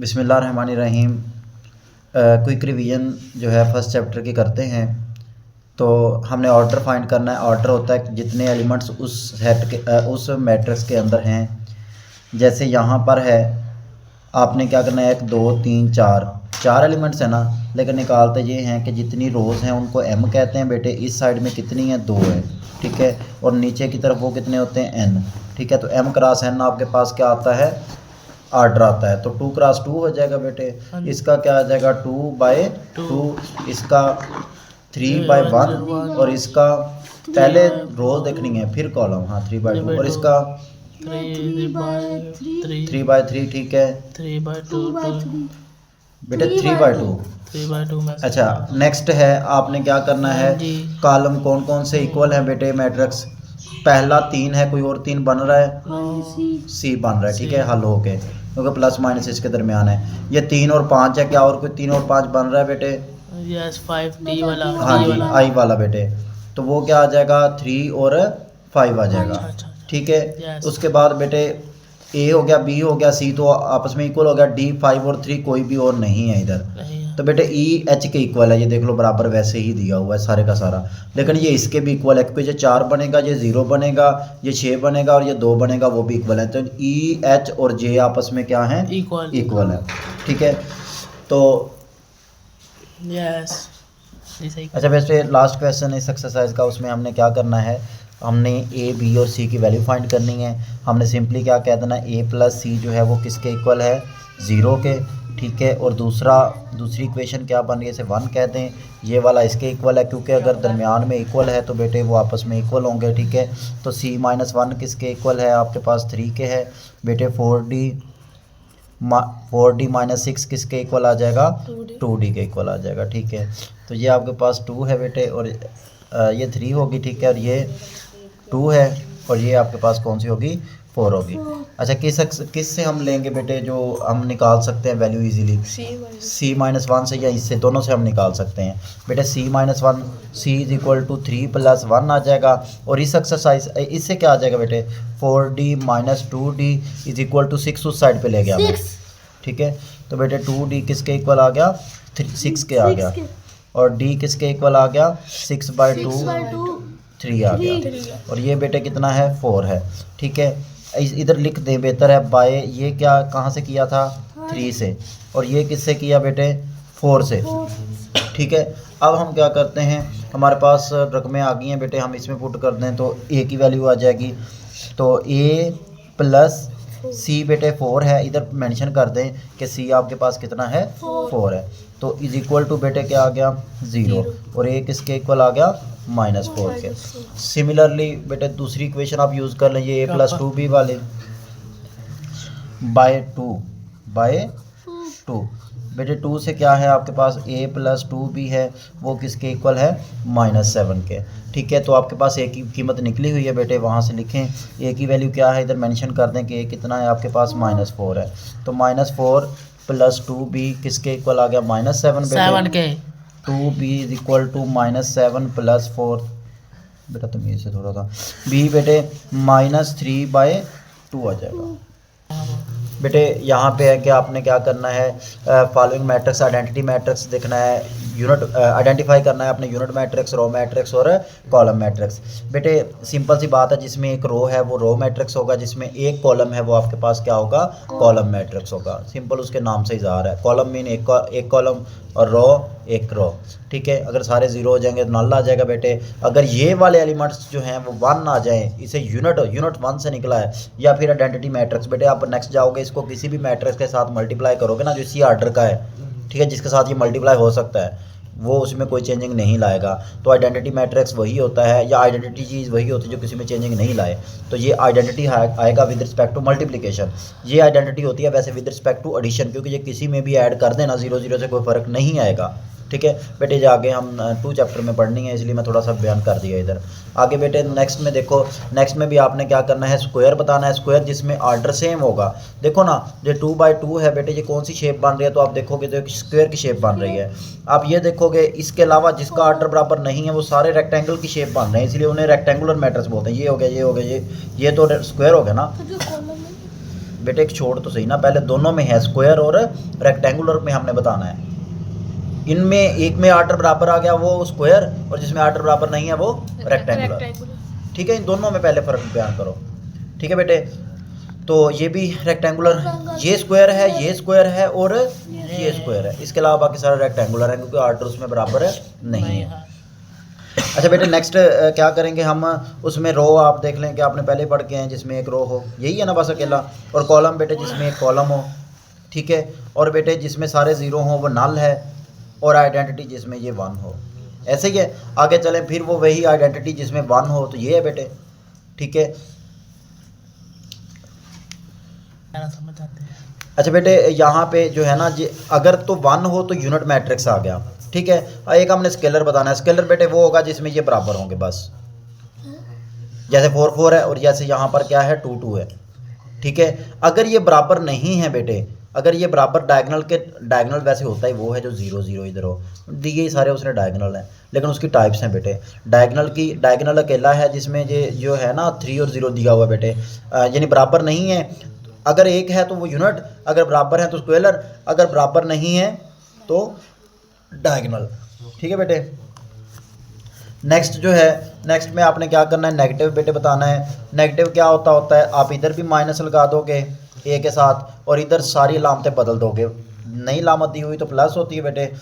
बिस्मिल्लाहिर्रहमानिर्रहीम। Quick revision जो है फर्स्ट चैप्टर की करते हैं। तो हमने ऑर्डर फाइंड करना है। ऑर्डर होता है जितने एलिमेंट्स उस सेट के उस मैट्रिक्स के अंदर हैं। जैसे यहाँ पर है, आपने क्या करना है, 1 2 3 4 एलिमेंट्स है ना, लेकिन निकालते ये हैं कि जितनी रोज़ हैं उनको m कहते हैं बेटे। इस साइड में कितनी है, 2 है, ठीक है। और नीचे की तरफ वो कितने होते हैं, n, ठीक है। तो m क्रॉस n आपके पास क्या आता है, आर्डर आता है। तो 2 क्रॉस 2 हो जाएगा बेटे। इसका क्या आ जाएगा, 2/2। इसका 3/1 और इसका पहले रोज देखनी है फिर कॉलम, हाँ 3/2। और इसका 3/3, ठीक है। 3/2 बेटे 3/2 में अच्छा। नेक्स्ट है, आपने क्या करना है, कॉलम कौन कौन से इक्वल है बेटे मैट्रिक्स। पहला 3 है, कोई और 3 बन रहा है, सी बन रहा है, ठीक है, हल हो के, क्योंकि प्लस माइनस इसके दरमियान है। ये 3 और 5 है, क्या और कोई 3 और 5 बन रहा है बेटे, यस 5D वाला, हाँ जी आई वाला बेटे। तो वो क्या आ जाएगा, 3 और 5 आ जाएगा, ठीक है। उसके बाद बेटे ए हो गया, बी हो गया, सी तो आपस में इक्वल हो गया। डी 5 और 3 कोई भी और नहीं है इधर, तो बेटे ई एच के इक्वल है। ये देख लो बराबर वैसे ही दिया हुआ है सारे का सारा, लेकिन ये इसके भी इक्वल है, क्योंकि ये 4 बनेगा, ये 0 बनेगा, ये 6 बनेगा और ये 2 बनेगा, वो भी इक्वल है। तो ई एच और जे आपस में क्या है, इक्वल है, ठीक है। तो यस अच्छा, वैसे लास्ट क्वेश्चन इस एक्सरसाइज का, उसमें हमने क्या करना है, हमने ए बी और सी की वैल्यू फाइंड करनी है। हमने सिंपली क्या कह देना, ए प्लस सी जो है वो किसके इक्वल है, 0 के, ठीक है। और दूसरी इक्वेशन क्या बन रही है, इसे 1 कह दें। ये वाला इसके इक्वल है, क्योंकि अगर दरमियान में इक्वल है तो बेटे वो आपस में इक्वल होंगे, ठीक है। तो c - 1 किसके इक्वल है, आपके पास 3 के है बेटे। 4d - 6 किसके इक्वल आ जाएगा, 2d के इक्वल आ जाएगा, ठीक है। तो ये आपके पास 2 है बेटे, और ये 3 होगी, ठीक है। और ये 2 है, और ये आपके पास कौन सी होगी, 4 होगी। अच्छा, किस से हम लेंगे बेटे, जो हम निकाल सकते हैं वैल्यू इजीली, c - 1 से या इससे, दोनों से हम निकाल सकते हैं बेटे। c - 1 c = 3 + 1 आ जाएगा। और इस एक्सरसाइज इससे क्या आ जाएगा बेटे, 4d - 2d = 6 उस साइड पे ले गया मैं, ठीक है। तो बेटे 2d किसके इक्वल आ गया, 6 के आ गया। और d किसके इक्वल आ गया, 6/2 3 आ गया। और ये बेटे कितना है, 4 है, ठीक है। इधर लिख दें बेहतर है, बाय ये क्या कहाँ से किया था, 3 से, और ये किससे किया बेटे, 4 से, ठीक है। अब हम क्या करते हैं, हमारे पास रकमें आ गई हैं बेटे, हम इसमें पुट कर दें तो a की वैल्यू आ जाएगी। तो a प्लस c बेटे 4 है, इधर मेंशन कर दें कि c आपके पास कितना है, 4 है। तो = बेटे क्या आ गया, 0, और a किसके इक्वल आ गया, -4 के। सिमिलरली बेटे दूसरी इक्वेशन आप यूज़ कर लें, ये a + 2b वाले, बाय 2 बेटे 2 से क्या है आपके पास, a + 2b है, वो किसके इक्वल है, -7 के, ठीक है। तो आपके पास a की कीमत निकली हुई है बेटे, वहाँ से लिखें a की वैल्यू क्या है, इधर मेंशन कर दें कि a कितना है आपके पास, -4 है। तो -4 + 2b किसके इक्वल आ गया, -7 बेटे। 2b = -7 + 4 बेटा, तुम ये से थोड़ा सा b बेटे -3/2 आ जाएगा बेटे। यहाँ पे है कि आपने क्या करना है, फॉलोइंग मैट्रिक्स आइडेंटिटी मैट्रिक्स देखना है, यूनिट आइडेंटिफाई करना है अपने, यूनिट मैट्रिक्स, रो मैट्रिक्स और कॉलम मैट्रिक्स। बेटे सिंपल सी बात है, जिसमें एक रो है वो रो मैट्रिक्स होगा, जिसमें एक कॉलम है वो आपके पास क्या होगा, कॉलम मैट्रिक्स होगा। सिंपल उसके नाम से इज़हार है, कॉलम मीन एक कॉलम और रो एक रो, ठीक है। अगर सारे 0 हो जाएंगे तो नल आ जाएगा बेटे। अगर ये वाले एलिमेंट्स जो हैं वो 1 आ जाएं, इसे यूनिट 1 से निकला है, या फिर आइडेंटिटी मैट्रिक्स बेटे, आप नेक्स्ट जाओगे इसको किसी भी मैट्रिक्स के साथ मल्टीप्लाई करोगे ना, जो इसी आर्डर का है, ठीक है, जिसके साथ ये मल्टीप्लाई हो सकता है, वो उसमें कोई चेंजिंग नहीं लाएगा। तो आइडेंटिटी मैट्रिक्स वही होता है, या आइडेंटिटी चीज़ वही होती है जो किसी में चेंजिंग नहीं लाए। तो ये आइडेंटिटी आएगा विद रिस्पेक्ट टू मल्टीप्लिकेशन, ये आइडेंटिटी होती है वैसे विद रिस्पेक्ट टू एडिशन, क्योंकि ये किसी में भी ऐड कर देना 0 0 से कोई फ़र्क नहीं आएगा, ठीक है बेटे। जो आगे हम 2 चैप्टर में पढ़नी है, इसलिए मैं थोड़ा सा बयान कर दिया इधर। आगे बेटे नेक्स्ट में देखो, नेक्स्ट में भी आपने क्या करना है, स्क्वायर बताना है, स्क्वायर जिसमें आर्डर सेम होगा। देखो ना, जो 2/2 है बेटे, ये कौन सी शेप बन रही है, तो आप देखोगे तो एक स्क्वायर की शेप बन रही है। आप ये देखोगे, इसके अलावा जिसका आर्डर बराबर नहीं है वो सारे रेक्टेंगल की शेप बन रहे हैं, इसलिए उन्हें रेक्टेंगुलर मैट्रिक्स बोलते हैं। ये हो गया, ये हो गया, ये तो स्क्वायर हो गया ना। बेटे एक छोड़ तो सही ना, पहले दोनों में है स्क्वायर और रेक्टेंगुलर में हमने बताना है। इनमें एक में आर्डर बराबर आ गया वो स्क्वायर, और जिसमें आर्डर बराबर नहीं है वो रेक्टेंगुलर। ठीक है, इन दोनों में पहले फ़र्क बयान करो। ठीक है बेटे, तो ये भी रेक्टेंगुलर, ये स्क्वायर है, ये स्क्वायर है और ये स्क्वायर है, इसके अलावा बाकी सारे रेक्टेंगुलर है क्योंकि आर्डर उसमें बराबर है नहीं है। अच्छा बेटे नेक्स्ट क्या करेंगे हम, उसमें रो आप देख लें कि आपने पहले पढ़ के हैं जिसमें एक रो हो, यही है ना बस अकेला, और कॉलम बेटे जिसमें एक कॉलम हो। ठीक है, और बेटे जिसमें सारे ज़ीरो हों वो नल है, और आइडेंटिटी जिसमें ये 1 हो। ऐसे ही है, आगे चलें फिर वो वही आइडेंटिटी जिसमें 1 हो, तो ये है बेटे। ठीक है, समझ आते हैं। अच्छा बेटे यहाँ पे जो है ना जी, अगर तो 1 हो तो यूनिट मैट्रिक्स आ गया। ठीक है, एक हमने स्केलर बताना है, स्केलर बेटे वो होगा जिसमें ये बराबर होंगे बस, जैसे 4 4 है और जैसे यहाँ पर क्या है 2 2 है। ठीक है, अगर ये बराबर नहीं है बेटे, अगर ये बराबर डायगनल वैसे होता है वो है जो 0 0 इधर हो, दिए सारे उसने डायगनल हैं, लेकिन उसकी टाइप्स हैं बेटे। डायगनल अकेला है जिसमें ये जो है ना 3 और 0 दिया हुआ है बेटे, यानी बराबर नहीं है। अगर एक है तो वो यूनिट, अगर बराबर है तो स्क्वेलर, अगर बराबर नहीं है तो डायगनल। ठीक है बेटे, नेक्स्ट जो है, नेक्स्ट में आपने क्या करना है, नेगेटिव बेटे बताना है। नेगेटिव क्या होता है, आप इधर भी माइनस लगा दोगे ए के साथ और इधर सारी अलामतें बदल दोगे। नई अलामत दी हुई तो प्लस होती है बेटे,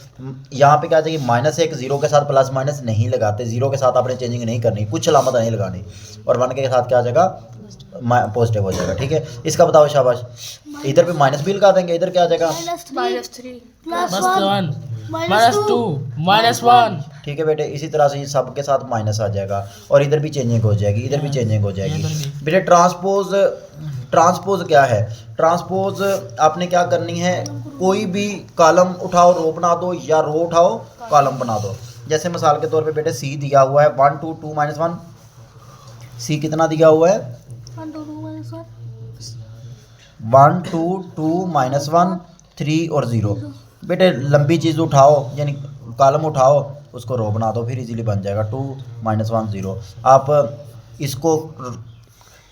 यहाँ पे क्या चाहिए -1 0 के साथ प्लस माइनस नहीं लगाते, 0 के साथ आपने चेंजिंग नहीं करनी, कुछ अलामत नहीं लगानी, और 1 के साथ क्या आ जाएगा पॉजिटिव हो जाएगा। ठीक है, इसका बताओ शाबाश, इधर पे माइनस भी लगा देंगे, इधर क्या आ जाएगा -1। ठीक है बेटे, इसी तरह से सब के साथ माइनस आ जाएगा, और इधर भी चेंजिंग हो जाएगी, इधर भी चेंजिंग हो जाएगी बेटे। ट्रांसपोज क्या है, ट्रांसपोज आपने क्या करनी है, कोई भी कॉलम उठाओ रो बना दो, या रो उठाओ कॉलम बना दो। जैसे मिसाल के तौर पे बेटे सी दिया हुआ है 1 2 2 -1, सी कितना दिया हुआ है 1 2 2 -1 3 और 0। बेटे लंबी चीज़ उठाओ यानी कॉलम उठाओ, उसको रो बना दो, फिर इजीली बन जाएगा 2 -1 0। आप इसको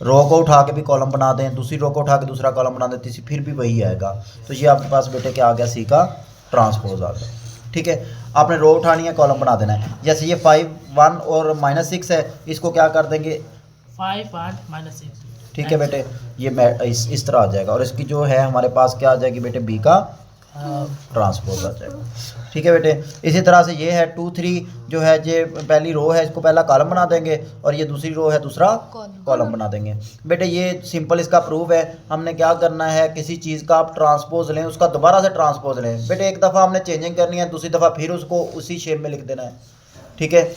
रो को उठा के भी कॉलम बना दें, दूसरी रो को उठा के दूसरा कॉलम बना दें, तीसरी फिर भी वही आएगा। तो ये आपके पास बेटे क्या आ गया, सी का ट्रांसपोज आ गया। ठीक है, आपने रो उठानी है, कॉलम बना देना है। जैसे ये 5 1 और -6 है, इसको क्या कर देंगे 5 8 -6। ठीक है बेटे, ये इस तरह आ जाएगा, और इसकी जो है हमारे पास क्या आ जाएगी बेटे, बी का ट्रांसपोज आ जाएगा। ठीक है बेटे, इसी तरह से ये है 2 3 जो है, ये पहली रो है, इसको पहला कॉलम बना देंगे, और ये दूसरी रो है दूसरा कॉलम बना देंगे। बेटे ये सिंपल इसका प्रूफ है। हमने क्या करना है, किसी चीज़ का आप ट्रांसपोज लें, उसका दोबारा से ट्रांसपोज लें। बेटे एक दफ़ा हमने चेंजिंग करनी है, दूसरी दफ़ा फिर उसको उसी शेप में लिख देना है। ठीक है,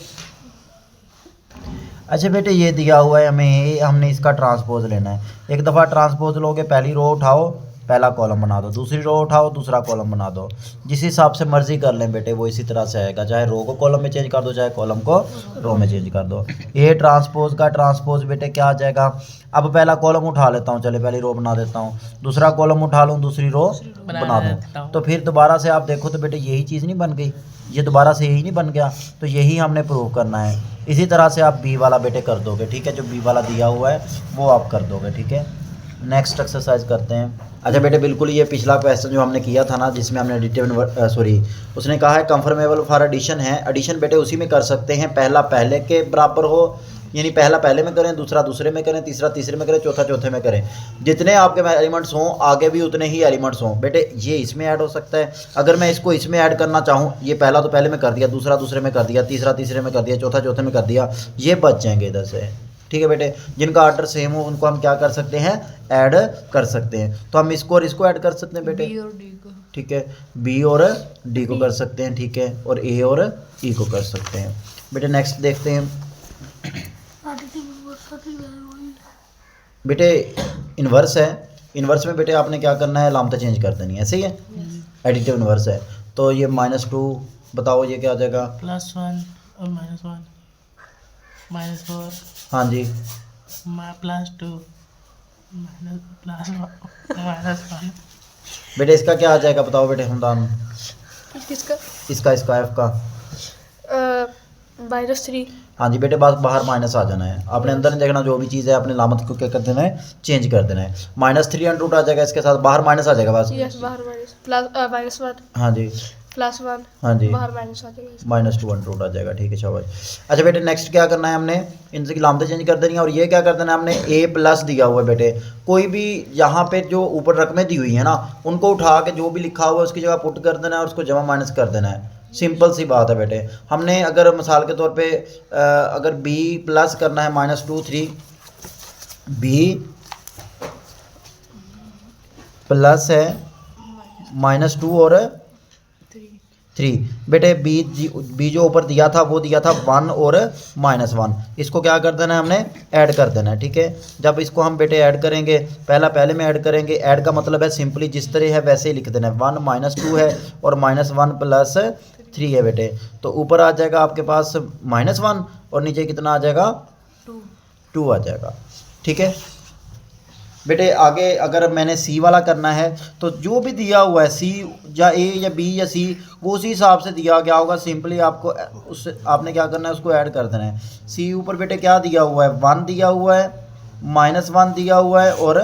अच्छा बेटे ये दिया हुआ है हमें, हमने इसका ट्रांसपोज लेना है। एक दफ़ा ट्रांसपोज लोगे, पहली रो उठाओ पहला कॉलम बना दो, दूसरी रो उठाओ दूसरा कॉलम बना दो, जिस हिसाब से मर्जी कर लें बेटे वो इसी तरह से आएगा, चाहे रो को कॉलम में चेंज कर दो, चाहे कॉलम को रो में चेंज कर दो। ये ट्रांसपोज का ट्रांसपोज बेटे क्या आ जाएगा, अब पहला कॉलम उठा लेता हूँ, चले पहली रो बना देता हूँ, दूसरा कॉलम उठा लूँ, दूसरी रो बना दूँ, तो फिर दोबारा से आप देखो तो बेटे यही चीज़ नहीं बन गई, ये दोबारा से यही नहीं बन गया, तो यही हमने प्रूव करना है। इसी तरह से आप बी वाला बेटे कर दोगे। ठीक है, जो बी वाला दिया हुआ है वो आप कर दोगे। ठीक है, नेक्स्ट एक्सरसाइज करते हैं। अच्छा बेटे बिल्कुल ये पिछला क्वेश्चन जो हमने किया था ना, जिसमें हमने एडिटिव उसने कहा है कंफर्मेबल फॉर एडिशन है। एडिशन बेटे उसी में कर सकते हैं, पहला पहले के बराबर हो, यानी पहला पहले में करें, दूसरा दूसरे में करें, तीसरा तीसरे में करें, चौथा चौथे में करें। जितने आपके एलिमेंट्स हों आगे भी उतने ही एलिमेंट्स हों। बेटे ये इसमें ऐड हो सकता है, अगर मैं इसको इसमें ऐड करना चाहूँ, ये पहला तो पहले में कर दिया, दूसरा दूसरे में कर दिया, तीसरा तीसरे में कर दिया, चौथा चौथे में कर दिया, ये बच जाएंगे इधर से। ठीक है बेटे, जिनका ऑर्डर सेम हो उनको हम क्या कर सकते हैं, ऐड कर सकते हैं। तो हम इसको और इसको ऐड कर सकते हैं बेटे, ठीक है, बी और डी को कर सकते हैं, ठीक है, और ए और ई को कर सकते हैं। बेटे नेक्स्ट देखते हैं बेटे, इन्वर्स है। इन्वर्स में बेटे आपने क्या करना है, लामता चेंज कर देनी है, ऐसे ही है। एडिटिव इन्वर्स है, तो ये -2 बताओ ये क्या आ जाएगा, +1 और -1 -4, हाँ जी, +2 -1। बेटे इसका क्या आ जाएगा बताओ बेटे हमदान, किसका? इसका एफ का -3। हाँ जी बेटे, बस बाहर माइनस आ जाना है, आपने अंदर नहीं देखना, जो भी चीज़ है अपने लामत को क्या कर देना है, चेंज कर देना है। -3 आ जाएगा, इसके साथ बाहर माइनस आ जाएगा बस। यस बाहर माइनस प्लस -1 हाँ जी +1 हाँ जी, बाहर माइनस आ जाएगा। -2 आ जाएगा। ठीक है शाबाश। अच्छा बेटे नेक्स्ट क्या करना है, हमने इनसे की लामतें चेंज कर देनी है और ये क्या कर देना है, हमने A+ दिया हुआ है बेटे, कोई भी यहाँ पे जो ऊपर रकमें दी हुई है ना, उनको उठा के जो भी लिखा हुआ है उसकी जगह पुट कर देना है और उसको जमा माइनस कर देना है। सिंपल सी बात है बेटे। हमने अगर मिसाल के तौर पे अगर B+ करना है -2 3 B+ है -2 और 3 बेटे, बी जो ऊपर दिया था वो दिया था 1 और -1, इसको क्या कर देना है, हमने ऐड कर देना है। ठीक है, जब इसको हम बेटे ऐड करेंगे, पहले में ऐड करेंगे, ऐड का मतलब है सिंपली जिस तरह है वैसे ही लिख देना है। 1 -2 है और -1 + 3 है बेटे, तो ऊपर आ जाएगा आपके पास -1 और नीचे कितना आ जाएगा, 2 आ जाएगा। ठीक है बेटे, आगे अगर मैंने सी वाला करना है तो जो भी दिया हुआ है सी या ए या बी या सी, वो उसी हिसाब से दिया गया होगा, सिंपली आपको उस आपने क्या करना है, उसको ऐड कर देना है। सी ऊपर बेटे क्या दिया हुआ है, 1 दिया हुआ है, -1 दिया हुआ है और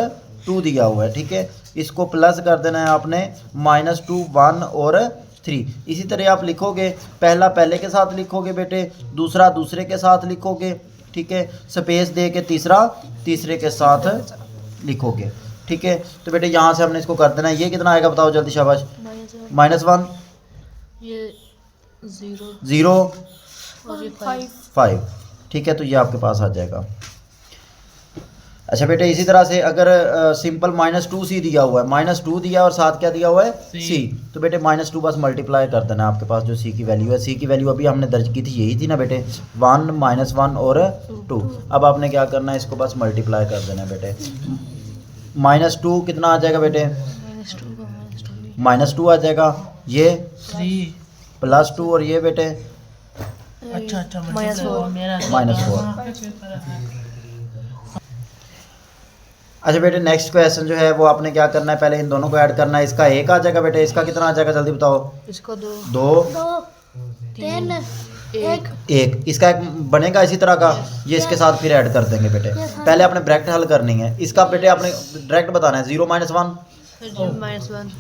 2 दिया हुआ है। ठीक है, इसको प्लस कर देना है आपने, -2 1 और 3। इसी तरह आप लिखोगे, पहला पहले के साथ लिखोगे बेटे, दूसरा दूसरे के साथ लिखोगे। ठीक है, स्पेस दे के तीसरा तीसरे के साथ लिखोगे। ठीक है, तो बेटे यहाँ से हमने इसको कर देना है। ये कितना आएगा बताओ जल्दी, शाबाश। -1 ये 0 और ये 5 5। ठीक है, तो ये आपके पास आ जाएगा। अच्छा बेटे, इसी तरह से अगर सिंपल -2c दिया हुआ है, -2 दिया और साथ क्या दिया हुआ है, c, तो बेटे -2 बस मल्टीप्लाई कर देना है आपके पास जो c की वैल्यू है। c की वैल्यू अभी हमने दर्ज की थी, यही थी ना बेटे, 1 -1 और 2। अब आपने क्या करना है, इसको बस मल्टीप्लाई कर देना है बेटे। -2 कितना आ जाएगा बेटे, -2 आ जाएगा, ये 3 +2 और ये बेटे अच्छा -4 मेरा -4। अच्छा बेटे नेक्स्ट क्वेश्चन जो है वो आपने क्या करना है, पहले इन दोनों को ऐड करना है। इसका 1 आ जाएगा बेटे, इसका कितना आ जाएगा जल्दी बताओ, इसका 2 2 3 1 1, इसका एक बनेगा इसी तरह का, ये इसके साथ फिर ऐड कर देंगे बेटे। पहले आपने ब्रैकेट हल करनी है, इसका बेटे आपने डायरेक्ट बताना है, 0 -1 -1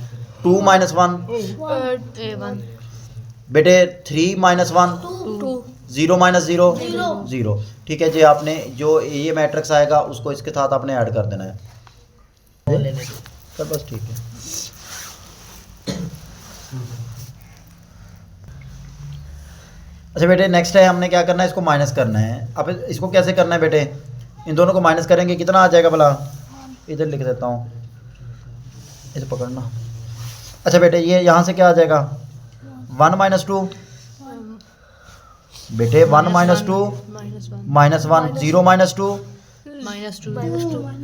2 -1 1 बेटे, 3 -1 2 0 -0 0। ठीक है जी, आपने जो ये मैट्रिक्स आएगा उसको इसके साथ आपने ऐड कर देना है, तो बस ठीक है। अच्छा बेटे नेक्स्ट है, हमने क्या करना है, इसको माइनस करना है। अब इसको कैसे करना है बेटे, इन दोनों को माइनस करेंगे, कितना आ जाएगा भला, इधर लिख देता हूँ, इसे पकड़ना। अच्छा बेटे ये यहाँ से क्या आ जाएगा, 1 -2 बेटे, 1 -2 -1 0 -2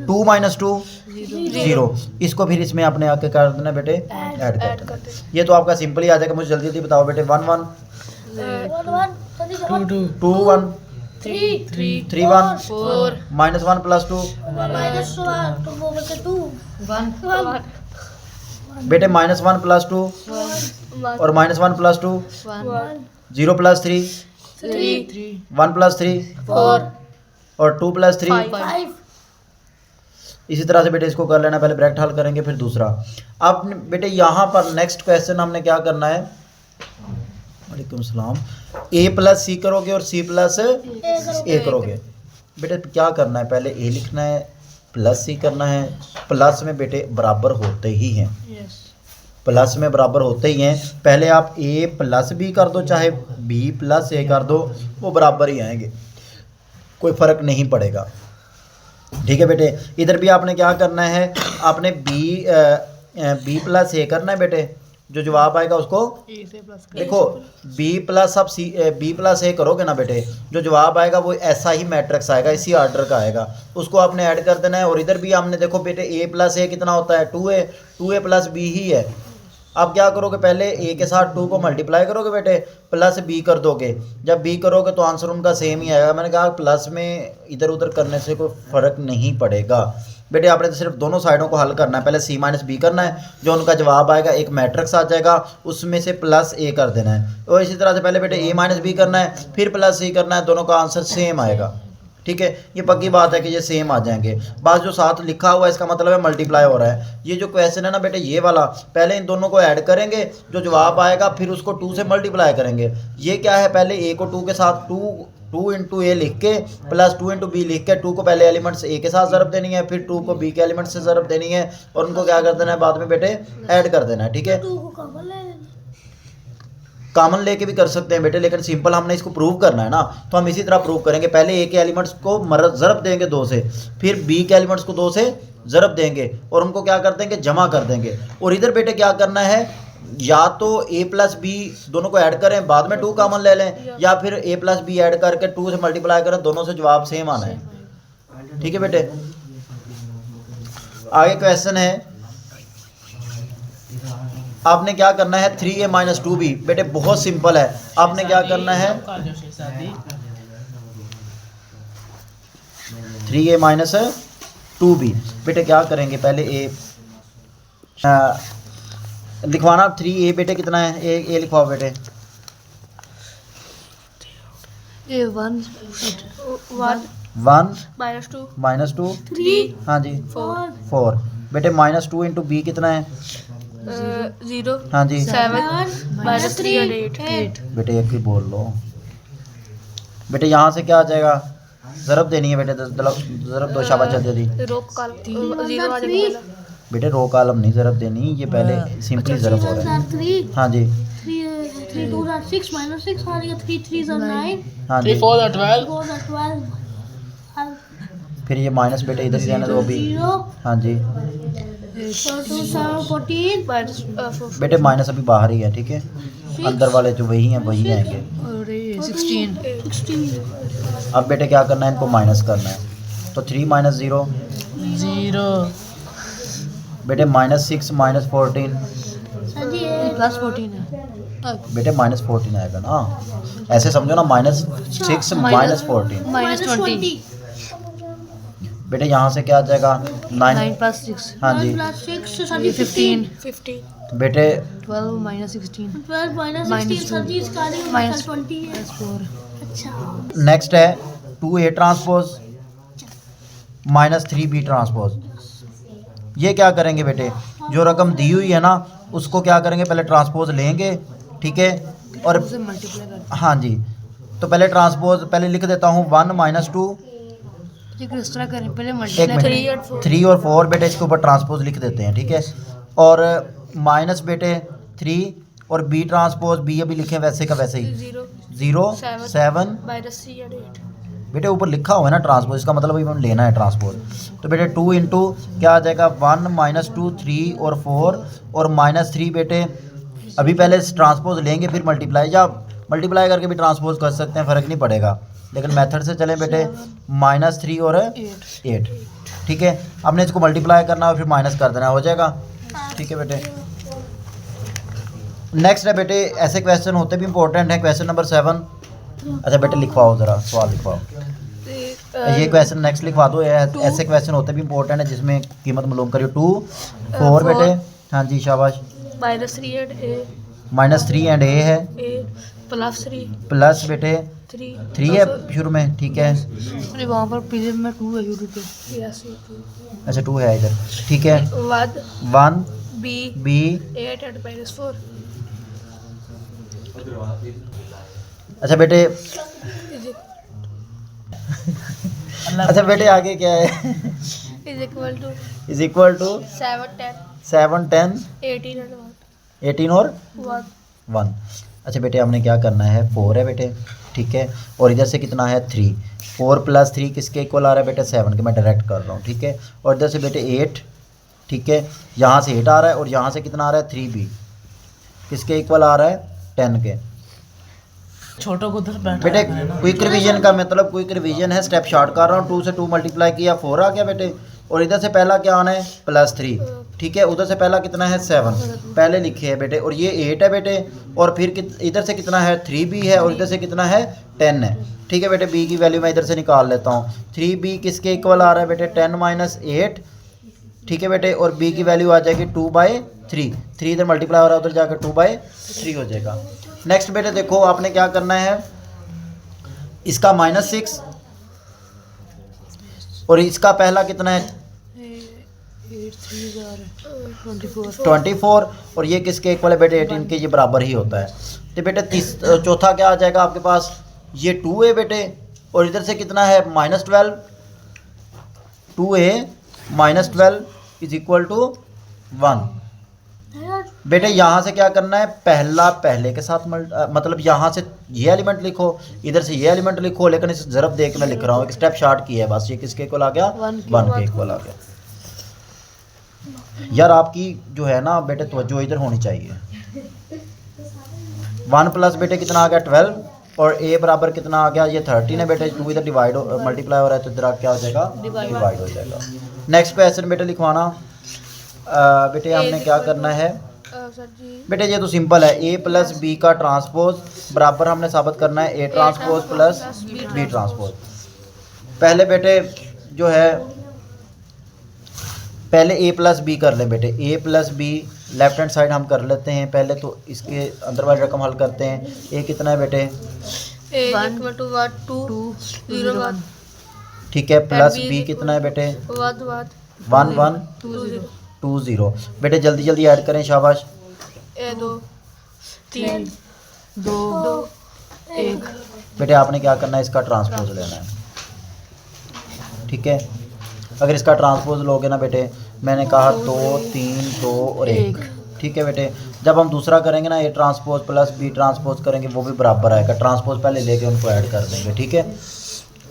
2 -2 0। इसको फिर इसमें आपने आके कर देना बेटे, ऐड कर देना। ये तो आपका सिंपल ही आ जाएगा। मुझे जल्दी जल्दी बताओ बेटे, 1 1 2 1 3 1 4 -1 +2 1 बेटे, -1 +2 और -1 +2 0 +3 1 +3 4 और 2 +3। 5 इसी तरह से बेटे इसको कर लेना, पहले ब्रैकेट हल करेंगे फिर दूसरा। अब बेटे यहाँ पर नेक्स्ट क्वेश्चन हमने क्या करना है, वालेकुम सलाम, A+C करोगे और C+A करोगे। बेटे क्या करना है, पहले A लिखना है, +C करना है, प्लस में बेटे बराबर होते ही हैं, प्लस में बराबर होते ही हैं। पहले आप A+B कर दो चाहे B+A कर दो, वो बराबर ही आएंगे, कोई फ़र्क नहीं पड़ेगा। ठीक है बेटे, इधर भी आपने क्या करना है, आपने B+A करना है बेटे, जो जवाब आएगा उसको देखो, B+A करोगे ना बेटे, जो जवाब आएगा वो ऐसा ही मैट्रिक्स आएगा, इसी ऑर्डर का आएगा, उसको आपने ऐड कर देना है। और इधर भी हमने देखो बेटे A+A कितना होता है, 2A + B ही है। अब क्या करोगे, पहले A के साथ 2 को मल्टीप्लाई करोगे बेटे, +B कर दोगे। जब B करोगे तो आंसर उनका सेम ही आएगा। मैंने कहा प्लस में इधर उधर करने से कोई फ़र्क नहीं पड़ेगा। बेटे आपने तो सिर्फ दोनों साइडों को हल करना है। पहले सी माइनस बी करना है, जो उनका जवाब आएगा एक मैट्रिक्स आ जाएगा, उसमें से प्लस ए कर देना है। और इसी तरह से पहले बेटे ए माइनस बी करना है, फिर प्लस सी करना है, दोनों का आंसर सेम आएगा। ठीक है, ये पक्की बात है कि ये सेम आ जाएंगे। बस जो साथ लिखा हुआ है इसका मतलब है मल्टीप्लाई हो रहा है। ये जो क्वेश्चन है ना बेटे ये वाला, पहले इन दोनों को ऐड करेंगे, जो जवाब आएगा फिर उसको 2 से मल्टीप्लाई करेंगे। ये क्या है, पहले ए को 2 के साथ 2 इंटू ए लिख के प्लस 2 इंटू बी लिख के 2 को पहले एलिमेंट्स ए के साथ ज़रब देनी है, फिर 2 को बी के एलिमेंट से ज़रब देनी है, और उनको क्या कर देना है बाद में बेटे ऐड कर देना है। ठीक है, कॉमन लेके भी कर सकते हैं बेटे, लेकिन सिंपल हमने इसको प्रूव करना है ना, तो हम इसी तरह प्रूव करेंगे। पहले ए के एलिमेंट्स को ज़रब देंगे 2 से, फिर बी के एलिमेंट्स को 2 से ज़रब देंगे और उनको क्या कर देंगे जमा कर देंगे। और इधर बेटे क्या करना है, या तो a प्लस बी दोनों को ऐड करें बाद में 2 कॉमन ले लें, या फिर a प्लस बी ऐड करके 2 से मल्टीप्लाई करें, दोनों से जवाब सेम आना है। ठीक है बेटे, आगे क्वेश्चन है, आपने क्या करना है 3a माइनस 2b। बेटे बहुत सिंपल है, आपने क्या करना है 3a माइनस 2b। बेटे क्या करेंगे, पहले a लिखवाना 3a बेटे कितना है, a लिखवाओ बेटे। ए 1 1 -2 -2 3 हाँ जी 4 बेटे -2 इंटू b कितना है 0 हाँ जी 7 -3 और 8 बेटे एक ही बोल लो बेटे। यहाँ से क्या आ जाएगा, ज़रब देनी है बेटे, ज़रब 2 शाबाश जल्दी जल्दी। रोक कॉल 0 आ जाएगा बेटे रो कॉलम नहीं ज़रब देनी, ये पहले सिंपली ज़रब हो रहा है। हाँ जी 3 2 6 -6 आ गया, 3 3 9 हाँ जी 3 4 are 12 4 12 फिर ये माइनस बेटे इधर ही रहने दो अभी। 0 हाँ जी 4 2 7 14 -4 बेटे माइनस अभी बाहर ही है। ठीक है, अंदर वाले जो वही हैं वही आएंगे। और 16 16 अब बेटे क्या करना है, इनको माइनस करना है, तो 3 - 0 0 बेटे -6 -14 सजी प्लस 14 है बेटे -14 आएगा ना, ऐसे समझो ना, -6 -14 -20 बेटे यहाँ से क्या आ जाएगा 9 9 + 6 हाँ जी 6 सजी 15 बेटे 12 - 16 12 -16 सजी इसका minus 20 है। -4 अच्छा नेक्स्ट है 2a ट्रांसपोज -3b ट्रांसपोज। ये क्या करेंगे बेटे, जो रकम दी हुई है ना उसको क्या करेंगे, पहले ट्रांसपोज लेंगे। ठीक है, और उसे मल्टीप्लाई कर हाँ जी, तो पहले ट्रांसपोज पहले लिख देता हूँ 1 - 2 ठीक है, इस तरह करें पहले एक मल्टीप्लाई मिनट 3 और 4 बेटे इसके ऊपर ट्रांसपोज लिख देते हैं। ठीक है, और माइनस बेटे 3 और बी ट्रांसपोज बी अभी लिखे वैसे का वैसे ही 0 7 -3 और 8 बेटे ऊपर लिखा हुआ है ना ट्रांसपोज, इसका मतलब अभी हमें लेना है ट्रांसपोज। तो बेटे 2 इंटू क्या आ जाएगा 1 - 2 3 और 4 और -3 बेटे अभी पहले ट्रांसपोज लेंगे फिर मल्टीप्लाई, या मल्टीप्लाई करके भी ट्रांसपोज कर सकते हैं, फ़र्क नहीं पड़ेगा, लेकिन मेथड से चलें बेटे -3 और 8। ठीक है, आपने इसको मल्टीप्लाई करना और फिर माइनस कर देना, हो जाएगा। ठीक है बेटे, नेक्स्ट है बेटे, ऐसे क्वेश्चन होते भी इंपॉर्टेंट हैं। क्वेश्चन नंबर 7, अच्छा बेटे लिखवाओ ज़रा, सवाल लिखवाओ। ये क्वेश्चन नेक्स्ट लिखवा दो, ऐसे क्वेश्चन होते भी इंपॉर्टेंट है जिसमें कीमत मालूम करियो। 2 4 बेटे हाँ जी शाबाश -3 और -3 एंड a है 8 +3 प्लस बेटे 3 है शुरू में। ठीक है, अरे वहाँ पर पीछे में 2 है शुरू पे यस अच्छा 2 है इधर। ठीक है, 1 b b 8 और -4 अच्छा बेटे अच्छा बेटे आगे क्या है = इज इक्वल टू 7 10 7 10 18 18 और और 1। अच्छा बेटे हमने क्या करना है 4 है बेटे। ठीक है, और इधर से कितना है 3, 4 + 3 किसके इक्वल आ रहा है बेटे 7 के, मैं डायरेक्ट कर रहा हूँ। ठीक है, और इधर से बेटे 8। ठीक है, यहाँ से 8 आ रहा है और यहाँ से कितना आ रहा है 3b किसके इक्वल आ रहा है 10 के। छोटों को उधर बैठा बेटे है ना। क्विक रिवीजन का मतलब क्विक रिवीजन है, स्टेप शॉर्ट कर रहा हूँ। 2 से 2 मल्टीप्लाई किया 4 आ गया बेटे, और इधर से पहला क्या आना है +3। ठीक है, उधर से पहला कितना है 7 पहले लिखे है बेटे, और ये 8 है बेटे, और फिर इधर से कितना है 3b है, और इधर से कितना है 10 है। ठीक है बेटे, b की वैल्यू मैं इधर से निकाल लेता हूँ। 3b किसके इक्वल आ रहा है बेटे 10 - 8 ठीक है बेटे, और b की वैल्यू आ जाएगी 2/3, 3 इधर मल्टीप्लाई हो रहा है उधर जाकर 2/3 हो जाएगा। नेक्स्ट बेटे देखो आपने क्या करना है, इसका -6 और इसका पहला कितना है 24 और ये किसके इक्वल है बेटे 18 के, ये बराबर ही होता है। तो बेटे चौथा क्या आ जाएगा आपके पास, ये 2 है बेटे और इधर से कितना है -12, 2a -12 इज इक्वल टू 1। बेटे यहाँ से क्या करना है, पहला पहले के साथ मतलब यहाँ से ये एलिमेंट लिखो, इधर से ये एलिमेंट लिखो, लेकिन इस ज़रब देख के मैं लिख रहा हूँ, एक स्टेप शॉर्ट की है बस। ये किसके इक्वल आ गया 1 के इक्वल आ गया। यार आपकी जो है ना बेटे तवज्जो इधर होनी चाहिए। 1 प्लस बेटे कितना आ गया 12 और a बराबर कितना आ गया, ये 13 है बेटे, 2 इधर डिवाइड मल्टीप्लाई हो रहा है तो इधर क्या हो जाएगा डिवाइड हो जाएगा। नेक्स्ट क्वेश्चन बेटे लिखवाना, बेटे हमने क्या करना है सर जी बेटे, ये तो सिंपल है, a प्लस बी का ट्रांसपोज बराबर हमने साबित करना है a transpose plus b transpose. पहले बेटे जो है पहले a प्लस बी कर लें बेटे, a plus be left hand side हम कर लेते हैं पहले, तो इसके अंदर वाली रकम हल करते हैं। a कितना है बेटे 2 ठीक है, प्लस b कितना है बेटे 1 1 2 0। बेटे जल्दी जल्दी ऐड करें, शाबाश। 2 3 2 1 बेटे आपने क्या करना है, इसका ट्रांसपोज लेना है, ठीक है। अगर इसका ट्रांसपोज लोगे ना बेटे, मैंने कहा 2 3 2 और 1, ठीक है बेटे। जब हम दूसरा करेंगे ना, a transpose plus b transpose करेंगे, वो भी बराबर आएगा, ट्रांसपोज पहले लेके उनको ऐड कर देंगे, ठीक है।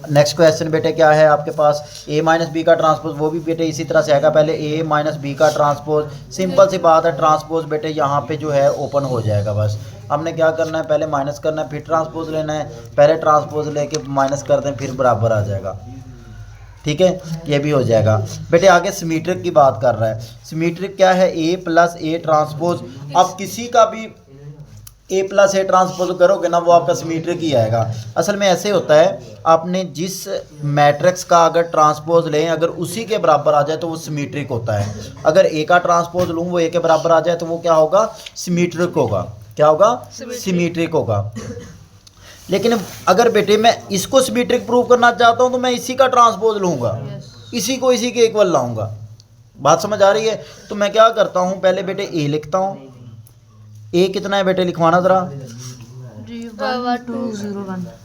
नेक्स्ट क्वेश्चन बेटे क्या है आपके पास, a माइनस बी का ट्रांसपोज, वो भी बेटे इसी तरह से आएगा, पहले a माइनस बी का ट्रांसपोज। सिंपल सी बात है, ट्रांसपोज बेटे यहाँ पे जो है ओपन हो जाएगा, बस हमने क्या करना है, पहले माइनस करना है फिर ट्रांसपोज लेना है, पहले ट्रांसपोज लेके माइनस कर दें फिर बराबर आ जाएगा, ठीक है, ये भी हो जाएगा। बेटे आगे सिमेट्रिक की बात कर रहा है, सिमेट्रिक क्या है, a प्लस a ट्रांसपोज। अब किसी का भी a प्लस a ट्रांसपोज करोगे ना, वो आपका सिमेट्रिक ही आएगा। असल में ऐसे होता है, आपने जिस मैट्रिक्स का अगर ट्रांसपोज लें, अगर उसी के बराबर आ जाए तो वो सिमेट्रिक होता है। अगर a का ट्रांसपोज लूँ, वो a के बराबर आ जाए तो वो क्या होगा, सिमेट्रिक होगा। क्या होगा, सिमेट्रिक होगा। लेकिन अगर बेटे मैं इसको सिमेट्रिक प्रूव करना चाहता हूँ तो मैं इसी का ट्रांसपोज लूँगा, इसी को इसी के इक्वल लाऊंगा। बात समझ आ रही है? तो मैं क्या करता हूँ, पहले बेटे a लिखता हूँ। a कितना है बेटे, लिखवाना ज़रा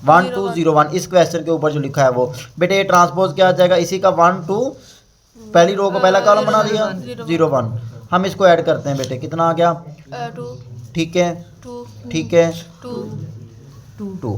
1 2 0 1। इस क्वेश्चन के ऊपर जो लिखा है वो बेटे a ट्रांसपोज क्या आ जाएगा, इसी का 1 2, पहली रो को पहला कॉलम बना दिया 0 1। हम इसको ऐड करते हैं बेटे, कितना आ गया 2 ठीक है 2 ठीक है 2।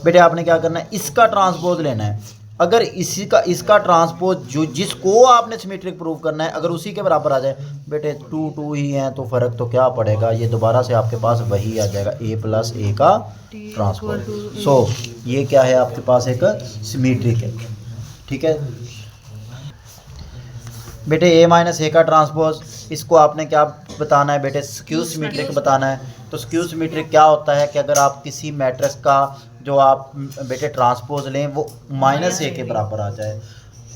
बेटे आपने क्या करना है, इसका ट्रांसपोज लेना है। अगर इसका ट्रांसपोज जो जिसको आपने सिमेट्रिक प्रूव करना है, अगर उसी के बराबर आ जाए बेटे 2 2 ही हैं तो फ़र्क तो क्या पड़ेगा, ये दोबारा से आपके पास वही आ जाएगा, a प्लस a का ट्रांसपोज। सो ये क्या है आपके पास, एक सिमेट्रिक है, ठीक है बेटे। a माइनस a का ट्रांसपोज, इसको आपने क्या बताना है बेटे, स्क्यू सिमेट्रिक बताना है। तो स्क्यू सिमेट्रिक क्या होता है कि अगर आप किसी मैट्रिक्स का जो आप बेटे ट्रांसपोज लें वो -a के बराबर आ जाए,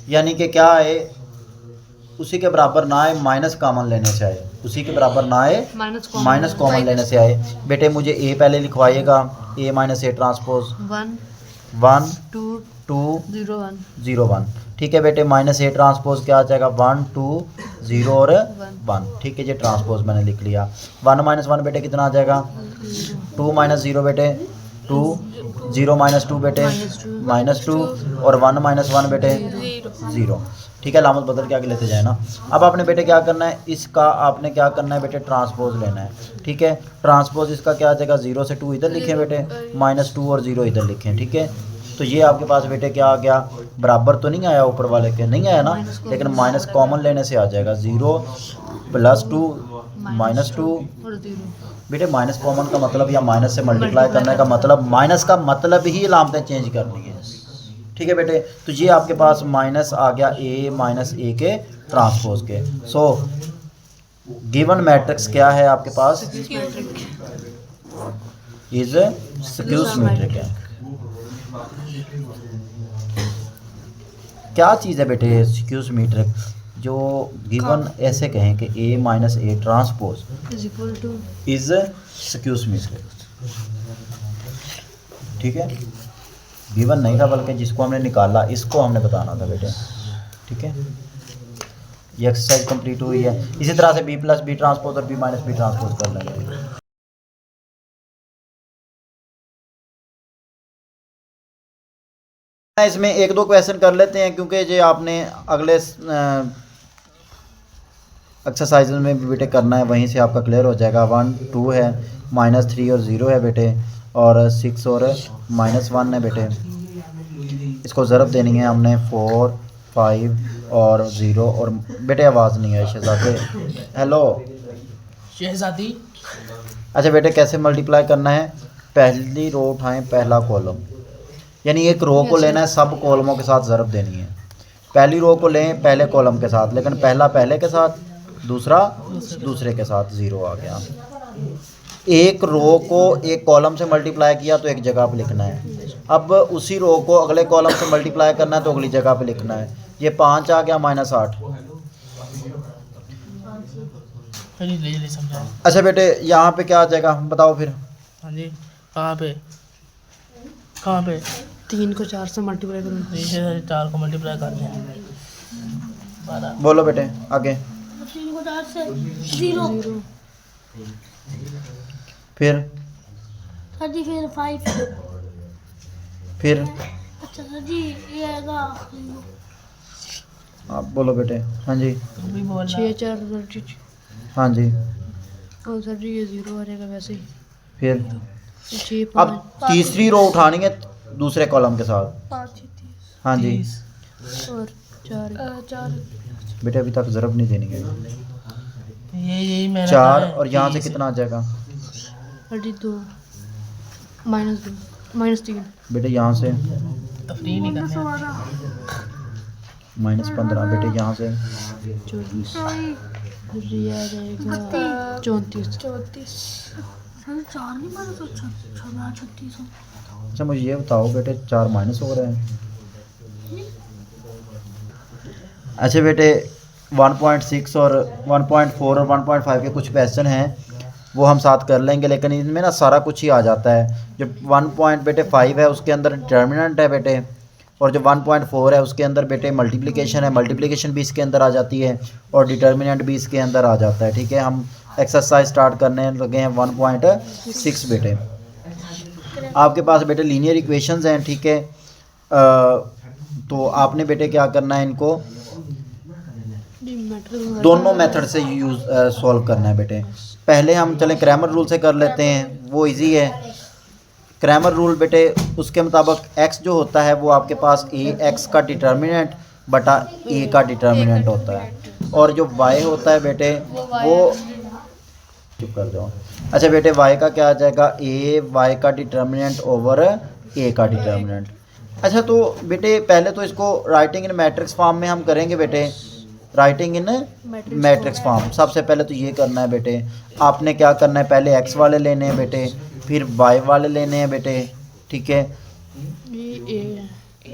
यानी कि क्या है, उसी के बराबर ना आए, माइनस कॉमन लेने से आए, उसी के बराबर ना आए माइनस कॉमन लेने से आए। बेटे मुझे a पहले लिखवाइएगा, a माइनस a ट्रांसपोज 1 2 0 1, ठीक है बेटे। माइनस a ट्रांसपोज क्या आ जाएगा, 1 2 0 और 1, ठीक है, ये ट्रांसपोज मैंने लिख लिया। 1 माइनस 1 बेटे कितना आ जाएगा, 2 माइनस 0 बेटे 2, 0 माइनस 2 बेटे -2 और 1 माइनस 1 बेटे 0, ठीक है। लामत बदल के आगे लेते जाए ना। अब आपने बेटे क्या करना है, इसका आपने क्या करना है बेटे, ट्रांसपोज लेना है, ठीक है। ट्रांसपोज इसका क्या आ जाएगा, 0 से 2 इधर लिखें बेटे, -2 और 0 इधर लिखें, ठीक है। तो ये आपके पास बेटे क्या आ गया, बराबर तो नहीं आया ऊपर वाले के, नहीं आया ना, लेकिन माइनस कॉमन लेने से आ जाएगा, 0 प्लस 2 -2 बेटे। माइनस कॉमन का मतलब या माइनस से मल्टीप्लाई करने का मतलब, माइनस का मतलब ही अलामतें चेंज करनी है, ठीक है बेटे। तो ये आपके पास माइनस आ गया a माइनस a के ट्रांसपोज के। सो गिवन मैट्रिक्स क्या है आपके पास, इज स्क्यू सिमेट्रिक है। क्या चीज़ है बेटे स्क्यू सिमेट्रिक, जो गिवन ऐसे कहें कि a minus A transpose is equal two is excuse me, ठीक है। गिवन नहीं था बल्कि जिसको हमने निकाला इसको हमने बताना था बेटे, ठीक है। ये एक्सरसाइज कंप्लीट हुई है। इसी तरह से b प्लस बी ट्रांसपोज और b माइनस बी ट्रांसपोज कर लेंगे। इसमें एक दो क्वेश्चन कर लेते हैं क्योंकि जो आपने अगले एक्सरसाइज में भी बेटे करना है, वहीं से आपका क्लियर हो जाएगा। 1 2 है, -3 और 0 है बेटे, और 6 और -1 है बेटे। इसको ज़रब देनी है हमने 4 5 और 0। और बेटे आवाज़ नहीं है शहजादे, हेलो शहजादी। अच्छा बेटे कैसे मल्टीप्लाई करना है, पहली रो उठाएं पहला कॉलम, यानी एक रो को लेना है सब कॉलमों के साथ ज़रब देनी है। पहली रो को लें पहले कॉलम के साथ, लेकिन पहला पहले के साथ, दूसरा दूसरे के साथ, 0 आ गया। एक रो को एक कॉलम से मल्टीप्लाई किया तो एक जगह पे लिखना है। अब उसी रो को अगले कॉलम से मल्टीप्लाई करना है तो अगली जगह पे लिखना है। ये 5 आ गया -8। ले समझाओ। अच्छा बेटे यहाँ पे क्या आ जाएगा बताओ फिर। हाँ जी, कहाँ पे 3 को 4 से मल्टीप्लाई करूँ, 3 से 4 को मल्टीप्लाई कर दें 12। बोलो बेटे आगे। 3 को 4 से 0 फिर सर जी, फिर 5। फिर अच्छा सर जी, ये आएगा आप बोलो बेटे। हाँ जी 6 4 हाँ जी। और सर जी ये 0 आ जाएगा वैसे ही। फिर 6 अब तीसरी रो उठानी है दूसरे कॉलम के साथ। 5 हाँ जी और 4 4 बेटे अभी तक ज़रब नहीं देनी है। यही मैंने 4 और यहाँ से कितना आ जाएगा 32 -3 बेटे यहाँ से तफरीह नहीं करने -15 बेटे यहाँ से 24 ये आ जाएगा 34 सर 4 नहीं मारा तो 36। अच्छा मुझे ये बताओ बेटे 4 माइनस हो रहे हैं। अच्छा बेटे 1.6 और 1.4 और 1.5 के कुछ क्वेश्चन हैं वो हम साथ कर लेंगे, लेकिन इनमें ना सारा कुछ ही आ जाता है। जो 1.5 है उसके अंदर डिटर्मिनेंट है बेटे, और जो 1.4 है उसके अंदर बेटे मल्टीप्लिकेशन है, मल्टीप्लिकेशन भी इसके अंदर आ जाती है और डिटर्मिनेंट भी इसके अंदर आ जाता है। ठीक है, हम एक्सरसाइज स्टार्ट करने लगे हैं 1.6 बेटे। आपके पास बेटे लीनियर इक्वेशंस हैं, ठीक है। तो आपने बेटे क्या करना है, इनको दोनों मेथड से यूज़ सॉल्व करना है बेटे। पहले हम चलें क्रैमर रूल से कर लेते हैं, वो इजी है। क्रैमर रूल बेटे उसके मुताबिक x जो होता है वो आपके पास x का डिटर्मिनेंट बटा a का डिटर्मिनेंट होता है, और जो y होता है बेटे वो चुप कर जाओ। अच्छा बेटे y का क्या आ जाएगा, y का डिटर्मिनेंट ओवर a का डिटर्मिनेंट। अच्छा तो बेटे पहले तो इसको राइटिंग इन मैट्रिक्स फॉर्म में हम करेंगे बेटे, राइटिंग इन मैट्रिक्स फॉर्म। सबसे पहले तो ये करना है बेटे, आपने क्या करना है, पहले x वाले लेने हैं बेटे, फिर y वाले लेने हैं बेटे, ठीक है।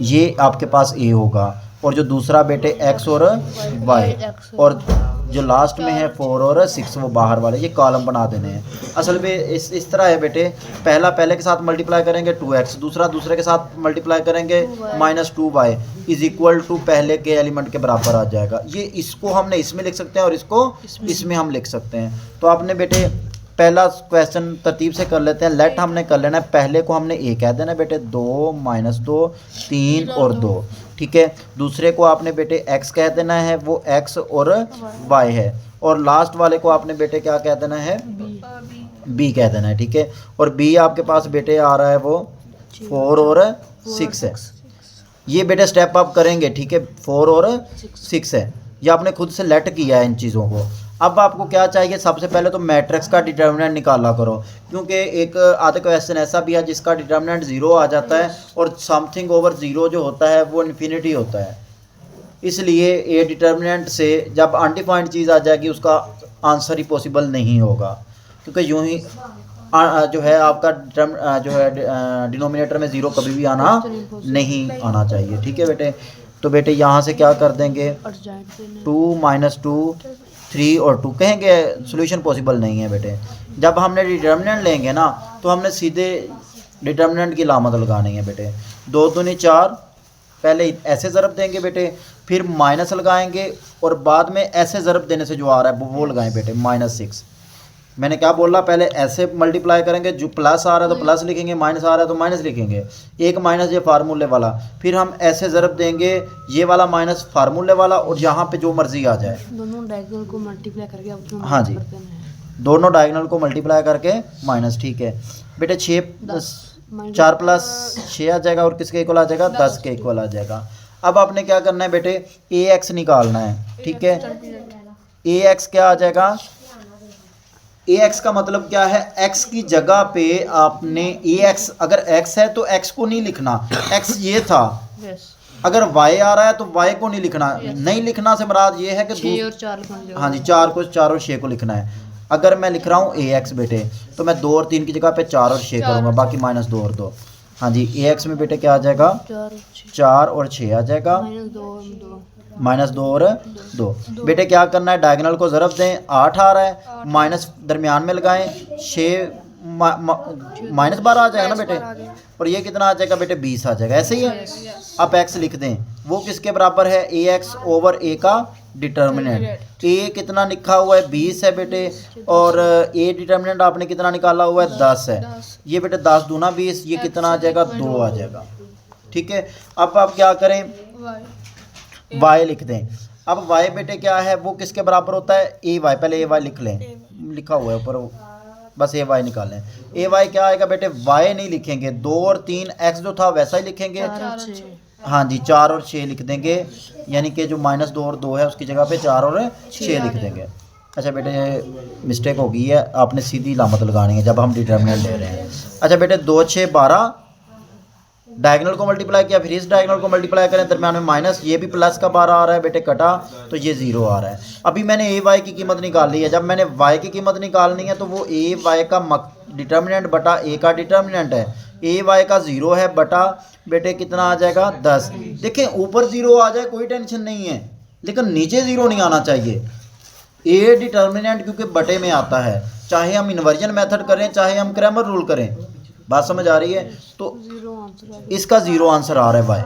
ये आपके पास a होगा, और जो दूसरा बेटे x और y, और जो लास्ट में है 4 और 6 वो बाहर वाले, ये कॉलम बना देने हैं। असल में इस तरह है बेटे, पहला पहले के साथ मल्टीप्लाई करेंगे 2x, दूसरा दूसरे के साथ मल्टीप्लाई करेंगे -2y इज इक्वल टू पहले के एलिमेंट के बराबर आ जाएगा। ये इसको हमने इसमें लिख सकते हैं और इसको इसमें हम लिख सकते हैं। तो आपने बेटे पहला क्वेश्चन तरतीब से कर लेते हैं। लेट हमने कर लेना है, पहले को हमने a कह देना है बेटे, 2 -2 3 और 2, ठीक है। दूसरे को आपने बेटे x कह देना है, वो x और y है, और लास्ट वाले को आपने बेटे क्या कह देना है, b कह देना है, ठीक है। और b आपके पास बेटे आ रहा है वो 4 और 6 है। ये बेटे स्टेप अप करेंगे, ठीक है, 4 और 6 है, ये आपने खुद से लेट किया है इन चीज़ों को। अब आपको क्या चाहिए, सबसे पहले तो मैट्रिक्स का डिटर्मिनेंट निकाला करो, क्योंकि एक आधे क्वेश्चन ऐसा भी है जिसका डिटर्मिनेंट 0 आ जाता है और समथिंग ओवर 0 जो होता है वो इन्फिनिटी होता है। इसलिए ये डिटर्मिनेंट से जब अनडिफाइंड चीज़ आ जाएगी उसका आंसर ही पॉसिबल नहीं होगा, क्योंकि यूँ ही जो है आपका जो है डिनोमिनेटर में 0 कभी भी आना नहीं आना चाहिए, ठीक है बेटे। तो बेटे यहाँ से क्या कर देंगे, अर्जेंट देना 2 माइनस 2 3 और 2 कहेंगे, सोल्यूशन पॉसिबल नहीं है बेटे। जब हमने डिटर्मिनेंट लेंगे ना तो हमने सीधे डिटर्मिनेंट की लामत लगानी है बेटे। 2 दूनी 4, पहले ऐसे ज़रब देंगे बेटे, फिर माइनस लगाएंगे और बाद में ऐसे ज़रब देने से जो आ रहा है वो लगाएं बेटे, -6। मैंने क्या बोला, पहले ऐसे मल्टीप्लाई करेंगे, जो प्लस आ रहा है तो प्लस लिखेंगे, माइनस आ रहा है तो माइनस लिखेंगे, एक माइनस ये फार्मूले वाला, फिर हम ऐसे ज़रब देंगे ये वाला माइनस फार्मूले वाला, और यहाँ पे जो मर्जी आ जाए दोनों डायगोनल को मल्टीप्लाई करके अब उसमें हाँ जी, कर देना है। दोनों डायगोनल को मल्टीप्लाई करके माइनस, ठीक है बेटे। 4 प्लस 6 आ जाएगा और किसके इक्वल आ जाएगा, 10 के इक्वल आ जाएगा। अब आपने क्या करना है बेटे, AX निकालना है, ठीक है। AX क्या आ जाएगा, AX का मतलब क्या है, X की जगह पे आपने AX, अगर X है तो X को नहीं लिखना, X ये था, यस अगर Y आ रहा है तो Y को नहीं लिखना। नहीं लिखना से मुराद ये है कि 6 और 4 लिखना हाँ जी, 4 और 6 को लिखना है। अगर मैं लिख रहा हूँ AX बेटे, तो मैं 2 और 3 की जगह पे 4 और 6 करूँगा, बाकी -2 और 2। हाँ जी, AX में बेटे क्या आ जाएगा, 4 और 6 आ जाएगा, -2 और 2। बेटे क्या करना है, डायगोनल को ज़रब दें, 8 आ रहा है, माइनस दरमियान में लगाएं, 6 -12 आ जाएगा ना बेटे, और ये कितना आ जाएगा बेटे, 20 आ जाएगा, ऐसे ही है। अब X लिख दें, वो किसके बराबर है, AX ओवर A का डिटर्मिनेंट। A कितना लिखा हुआ है, 20 है बेटे, और A डिटर्मिनेंट आपने कितना निकाला हुआ है, 10 है। ये बेटे 10 दूना 20, ये कितना आ जाएगा, 2 आ जाएगा, ठीक है। अब आप क्या करें, y लिख दें। अब y बेटे क्या है, वो किसके बराबर होता है, AY, पहले AY लिख लें, लिखा हुआ है ऊपर, बस AY निकालें। AY क्या आएगा बेटे, y नहीं लिखेंगे, 2 और 3, x जो था वैसा ही लिखेंगे, हाँ जी, 4 और 6 लिख देंगे, यानी कि जो -2 और 2 है उसकी जगह पे 4 और 6 लिख देंगे। अच्छा बेटे, ये मिस्टेक हो गई है, आपने सीधी लामत लगानी है जब हम डिटर्मिनेंट ले रहे हैं। अच्छा बेटे, 2 6 12, डायगोनल को मल्टीप्लाई किया, फिर इस डायगोनल को मल्टीप्लाई करें, दरम्यान में माइनस, ये भी प्लस का 12 आ रहा है बेटे, कटा तो ये 0 आ रहा है। अभी मैंने AY की कीमत निकाल ली है, जब मैंने Y की कीमत निकालनी है तो वो AY का डिटर्मिनेंट बटा A का डिटर्मिनेंट है, AY का 0 है बटा बेटे कितना आ जाएगा, 10। देखें ऊपर 0 आ जाए कोई टेंशन नहीं है, लेकिन नीचे 0 नहीं आना चाहिए। A डिटर्मिनेंट क्योंकि बटे में आता है, चाहे हम इन्वर्जन मेथड करें चाहे हम क्रैमर रूल करें, बात समझ आ रही है। तो इसका 0 आंसर आ रहा है Y,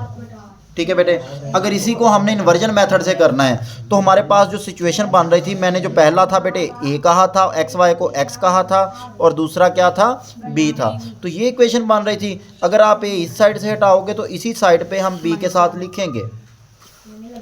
ठीक है बेटे। अगर इसी को हमने इन्वर्जन मेथड से करना है तो हमारे पास जो सिचुएशन बन रही थी, मैंने जो पहला था बेटे A कहा था, XY को X कहा था, और दूसरा क्या था, B था, तो ये इक्वेशन बन रही थी। अगर आप A इस साइड से हटाओगे तो इसी साइड पे हम B के साथ लिखेंगे,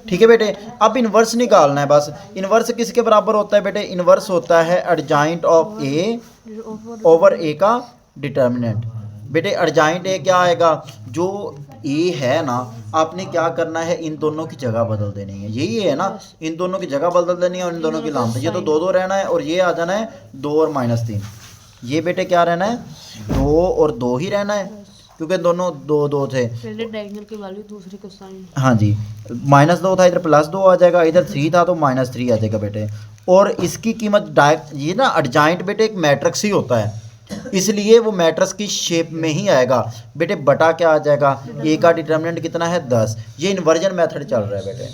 ठीक है बेटे। अब इन्वर्स निकालना है बस। इन्वर्स किसके बराबर होता है बेटे, इन्वर्स होता है adjoint of A over A का डिटर्मिनेंट। बेटे एडजॉइंट A क्या आएगा, जो A है ना, आपने क्या करना है, इन दोनों की जगह बदल देनी है, यही है ना, इन दोनों की जगह बदल देनी है और इन दोनों की लामत, ये तो 2 2 रहना है और ये आ जाना है 2 और -3। ये बेटे क्या रहना है, 2 और 2 ही रहना है, क्योंकि दोनों 2 2 थे। पहले डायगोनल की वैल्यू दूसरे को साइन, हाँ जी, -2 था, इधर +2 आ जाएगा, इधर 3 था तो -3 आ जाएगा बेटे। और इसकी कीमत ये ना एडजॉइंट बेटे एक मैट्रिक्स ही होता है, इसलिए वो मैट्रिक्स की शेप में ही आएगा बेटे। बटा क्या आ जाएगा, A का डिटर्मिनेंट कितना है, 10। ये इन्वर्जन मेथड चल रहा है बेटे,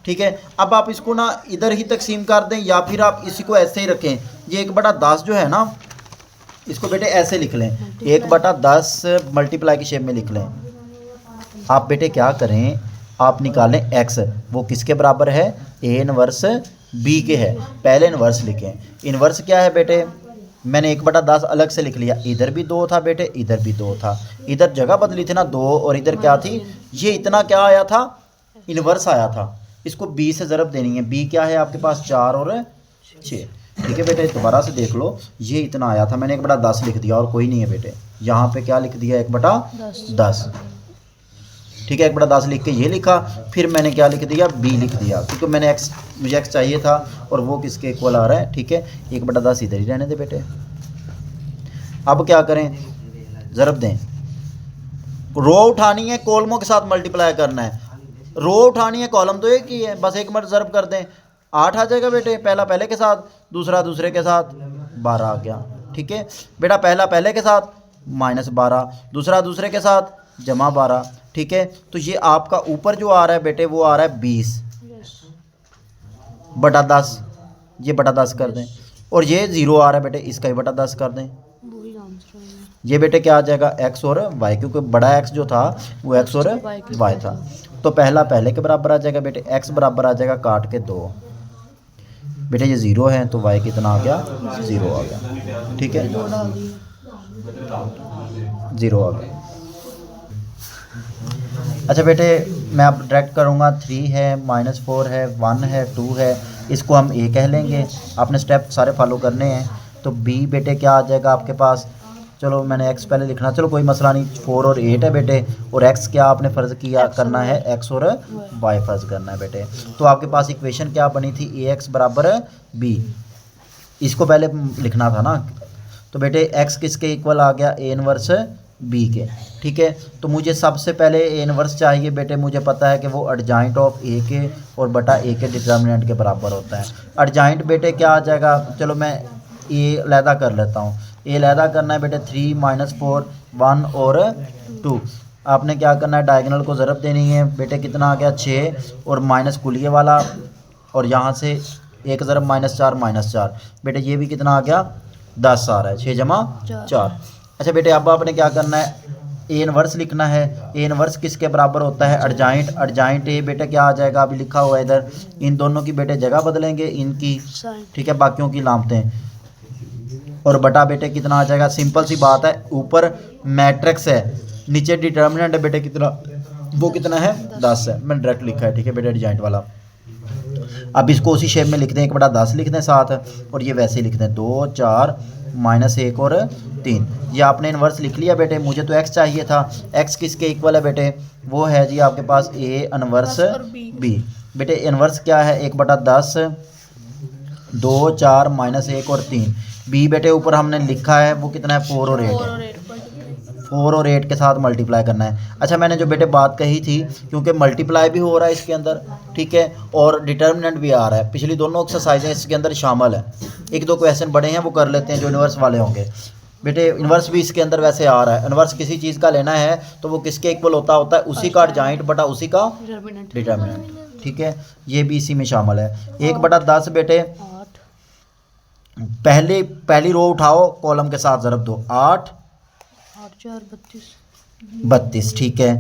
ठीक है। अब आप इसको ना इधर ही तकसीम कर दें या फिर आप इसी को ऐसे ही रखें। ये 1/10 जो है ना, इसको बेटे ऐसे लिख लें, 1/10 मल्टीप्लाई की शेप में लिख लें। आप बेटे क्या करें, आप निकालें x, वो किसके बराबर है, A इन्वर्स B के है। पहले इन्वर्स लिखें। इन्वर्स क्या है बेटे, मैंने 1/10 अलग से लिख लिया, इधर भी 2 था बेटे, इधर भी 2 था, इधर जगह बदली थी ना 2, और इधर क्या थी, ये इतना क्या आया था, इन्वर्स आया था। इसको B से ज़रब देनी है, B क्या है आपके पास, 4 और 6, ठीक है बेटे। दोबारा से देख लो, ये इतना आया था, मैंने 1/10 लिख दिया और कोई नहीं है बेटे, यहाँ पे क्या लिख दिया, 1/10, ठीक है। 1/10 लिख के ये लिखा, फिर मैंने क्या लिख दिया, B लिख दिया, क्योंकि मैंने मुझे x चाहिए था और वो किसके इक्वल आ रहा है, ठीक है। 1/10 इधर ही रहने दे बेटे। अब क्या करें, ज़रब दें, रो उठानी है, कॉलमों के साथ मल्टीप्लाई करना है। रो उठानी है, कॉलम तो एक ही है, बस एक मिनट ज़रब कर दें, 8 आ जाएगा बेटे, पहला पहले के साथ, दूसरा दूसरे के साथ, 12 आ गया, ठीक है बेटा। पहला पहले के साथ -12, दूसरा दूसरे के साथ जमा 12, ठीक है। तो ये आपका ऊपर जो आ रहा है बेटे वो आ रहा है 20 यस बटा 10, ये बटा 10 कर दें, और ये 0 आ रहा है बेटे, इसका ही बटा 10 कर दें। वही आंसर है। ये बेटे क्या आ जाएगा, x और y, क्योंकि बड़ा x जो था वो x और y था। तो पहला पहले के बराबर आ जाएगा बेटे, x बराबर आ जाएगा काट के 2। बेटे ये 0 है तो y कितना आ गया, 0 आ गया, ठीक है, 0 आ गया। अच्छा बेटे मैं अब डायरेक्ट करूँगा, 3 है, -4 है, 1 है, 2 है, इसको हम a कह लेंगे। आपने स्टेप सारे फॉलो करने हैं। तो b बेटे क्या आ जाएगा आपके पास, चलो मैंने x पहले लिखना, चलो कोई मसला नहीं, 4 और 8 है बेटे, और x क्या आपने फ़र्ज़ किया करना है, x और y फ़र्ज़ करना है बेटे। तो आपके पास इक्वेशन क्या बनी थी, ax बराबर b, इसको पहले लिखना था ना। तो बेटे x किसके इक्वल आ गया, a इनवर्स b के, ठीक है। तो मुझे सबसे पहले a इनवर्स चाहिए बेटे, मुझे पता है कि वो एडजॉइंट ऑफ a के और बटा a के डिटर्मिनेंट के बराबर होता है। एडजॉइंट बेटे क्या आ जाएगा, चलो मैं a अलहदा कर लेता हूँ, a अलहदा करना है बेटे, 3 -4 1 और 2। आपने क्या करना है, डायगोनल को ज़रब देनी है बेटे, कितना आ गया 6, और माइनस कुलिये वाला, और यहाँ से एक ज़रब -4 -4, बेटे ये भी कितना आ गया 10 आ रहा है, 6 जमा 4। अच्छा बेटे अब आपने क्या करना है, ए इनवर्स लिखना है। ए इनवर्स किसके बराबर होता है, एडजॉइंट, एडजॉइंट ए बेटे क्या आ जाएगा, अभी लिखा हुआ है इधर, इन दोनों की बेटे जगह बदलेंगे इनकी, ठीक है, बाकियों की लामतें, और बटा बेटे कितना आ जाएगा, सिंपल सी बात है, ऊपर मैट्रिक्स है, नीचे डिटर्मिनेंट है बेटे कितना, वो कितना है 10 है, मैंने डायरेक्ट लिखा है, ठीक है बेटे एडजॉइंट वाला। अब इसको उसी शेप में लिख दें, 1/10 लिख दें साथ, और ये वैसे ही लिख दें 2 4 -1 और 3। ये आपने इन्वर्स लिख लिया बेटे। मुझे तो x चाहिए था, x किसके इक्वल है बेटे, वो है जी आपके पास a इन्वर्स b। बेटे इन्वर्स क्या है, 1/10 2 4 -1 और 3। b बेटे ऊपर हमने लिखा है वो कितना है, 4 और 8 है, 4 और 8 के साथ मल्टीप्लाई करना है। अच्छा मैंने जो बेटे बात कही थी, क्योंकि मल्टीप्लाई भी हो रहा है इसके अंदर, ठीक है, और डिटर्मिनेंट भी आ रहा है, पिछली दोनों एक्सरसाइजें इसके अंदर शामिल है। 1-2 क्वेश्चन बड़े हैं वो कर लेते हैं जो इन्वर्स वाले होंगे। बेटे इन्वर्स भी इसके अंदर वैसे आ रहा है। इन्वर्स किसी चीज़ का लेना है तो वो किसके इक्वल होता है, उसी का एडजॉइंट बटा उसी का डिटर्मिनेंट, ठीक है, ये भी इसी में शामिल है। 1/10 बेटे, पहली रो उठाओ, कॉलम के साथ ज़रब दो, 8 32, ठीक है।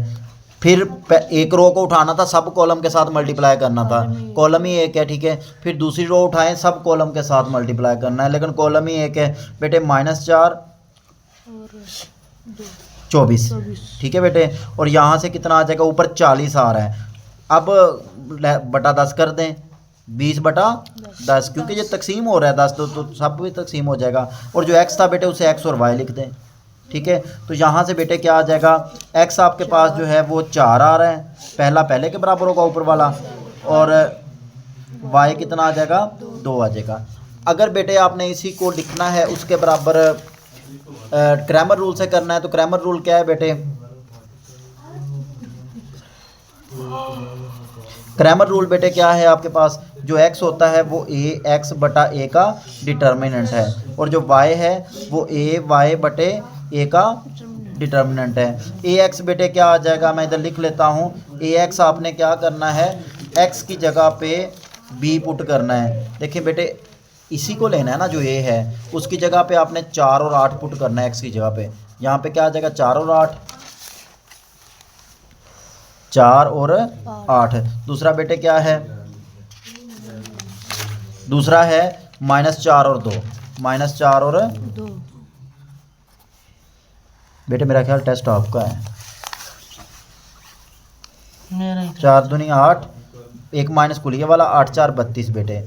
फिर एक रो को उठाना था, सब कॉलम के साथ मल्टीप्लाई करना था, कॉलम ही एक है, ठीक है। फिर दूसरी रो उठाएं, सब कॉलम के साथ मल्टीप्लाई करना है, लेकिन कॉलम ही एक है बेटे, -4 24, ठीक है बेटे। और यहाँ से कितना आ जाएगा, ऊपर 40 आ रहा है। अब बटा 10 कर दें, 20/10, क्योंकि ये तकसीम हो रहा है 10 तो सब भी तकसीम हो जाएगा। और जो x था बेटे उसे x और y लिख दें, ठीक है। तो यहाँ से बेटे क्या आ जाएगा, x आपके पास जो है वो 4 आ रहा है, पहला पहले के बराबर होगा ऊपर वाला, और y कितना आ जाएगा, 2 आ जाएगा। अगर बेटे आपने इसी को लिखना है उसके बराबर क्रैमर रूल से करना है, तो क्रैमर रूल क्या है बेटे, क्रैमर रूल बेटे क्या है आपके पास, जो x होता है वो x/a का डिटर्मिनेंट है, और जो y है वो y/a का डिटर्मिनेंट है। ax बेटे क्या आ जाएगा, मैं इधर लिख लेता हूँ, ax आपने क्या करना है, x की जगह पे b पुट करना है। देखिए बेटे इसी को लेना है ना जो a है, उसकी जगह पे आपने 4 और 8 पुट करना है x की जगह पे। यहाँ पे क्या आ जाएगा, 4 और 8, 4 और 8। दूसरा बेटे क्या है, दूसरा है -4 और 2, -4 और 2। बेटे मेरा ख्याल टेस्ट आपका है, 4 दूनी 8, एक माइनस कुलिये वाला, 8 4 32 बेटे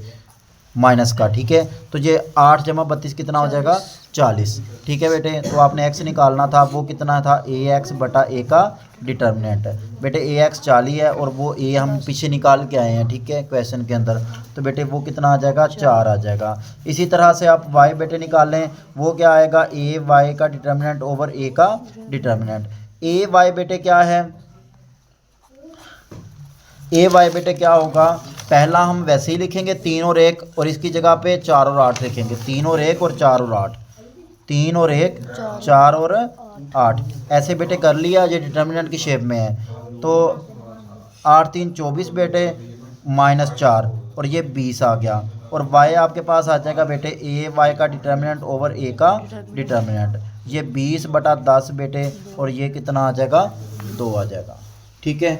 माइनस का, ठीक है। तो ये 8 जमा 32 कितना हो जाएगा, 40, ठीक है बेटे। तो आपने x निकालना था, वो कितना था, ax/a का डिटर्मिनेंट बेटे, ax 40 है, और वो a हम पीछे निकाल के आए हैं, ठीक है, क्वेश्चन के अंदर। तो बेटे वो कितना आ जाएगा, 4 आ जाएगा। इसी तरह से आप y बेटे निकाल लें, वो क्या आएगा, ay का डिटर्मिनेंट ओवर a का डिटर्मिनेंट। ay बेटे क्या है, ay बेटे क्या होगा, पहला हम वैसे ही लिखेंगे 3 और 1, और इसकी जगह पे 4 और 8 लिखेंगे, 3 और 1 और 4 और 8, 3 और 1 4 और 8 ऐसे बेटे कर लिया। ये डिटर्मिनेंट की शेप में है तो 8 3 24 बेटे -4 और ये 20 आ गया। और y आपके पास आ जाएगा बेटे a y का डिटर्मिनेंट ओवर a का डिटर्मिनेंट, ये 20/10 बेटे और ये कितना आ जाएगा 2 आ जाएगा। ठीक है।